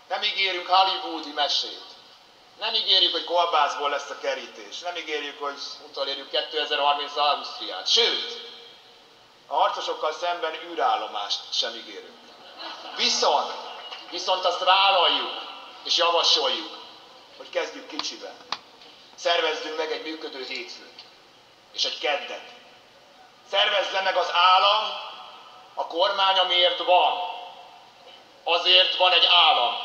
Nem ígérünk hollywoodi mesét. Nem ígérjük, hogy kolbászból lesz a kerítés. Nem ígérjük, hogy utolérjük 2030 Ausztriát. Sőt, a harcosokkal szemben űrállomást sem ígérünk. Viszont azt vállaljuk és javasoljuk, hogy kezdjük kicsiben. Szervezzünk meg egy működő hétfőt és egy keddet. Szervezze meg az állam, a kormány, amiért van. Azért van egy állam.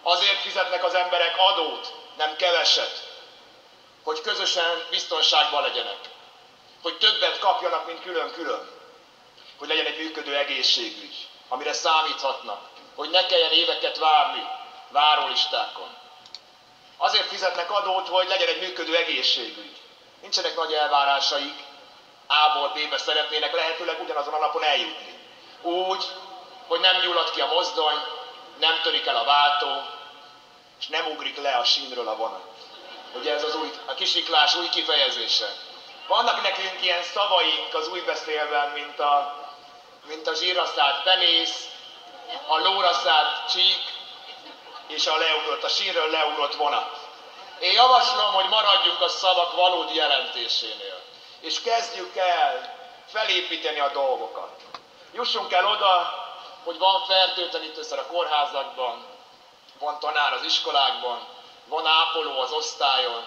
Azért fizetnek az emberek adót, nem keveset. Hogy közösen biztonságban legyenek. Hogy többet kapjanak, mint külön-külön. Hogy legyen egy működő egészségügy, amire számíthatnak. Hogy ne kelljen éveket várni várólistákon. Azért fizetnek adót, hogy legyen egy működő egészségügy. Nincsenek nagy elvárásaik, A-ból B-be szeretnének lehetőleg ugyanazon a napon eljutni. Úgy, hogy nem gyullad ki a mozdony, nem törik el a váltó, és nem ugrik le a sínről a vonat. Ugye ez a kisiklás új kifejezése. Vannak nekünk ilyen szavaink az újbeszélben, mint a zsírra szállt penész, a lóra szállt csík, és a sínről leugrott vonat. Én javaslom, hogy maradjunk a szavak valódi jelentésénél, és kezdjük el felépíteni a dolgokat. Jussunk el oda, hogy van fertőtlenítőszer a kórházakban, van tanár az iskolákban, van ápoló az osztályon,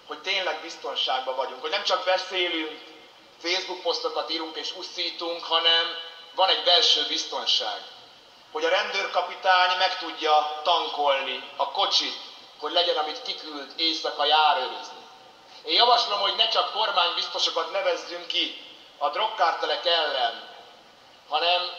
hogy tényleg biztonságban vagyunk, hogy nem csak beszélünk, Facebook posztokat írunk és uszítunk, hanem van egy belső biztonság. Hogy a rendőrkapitány meg tudja tankolni a kocsit, hogy legyen, amit kiküld éjszaka járőrözni. Én javaslom, hogy ne csak kormánybiztosokat nevezzünk ki a drogkártelek ellen, hanem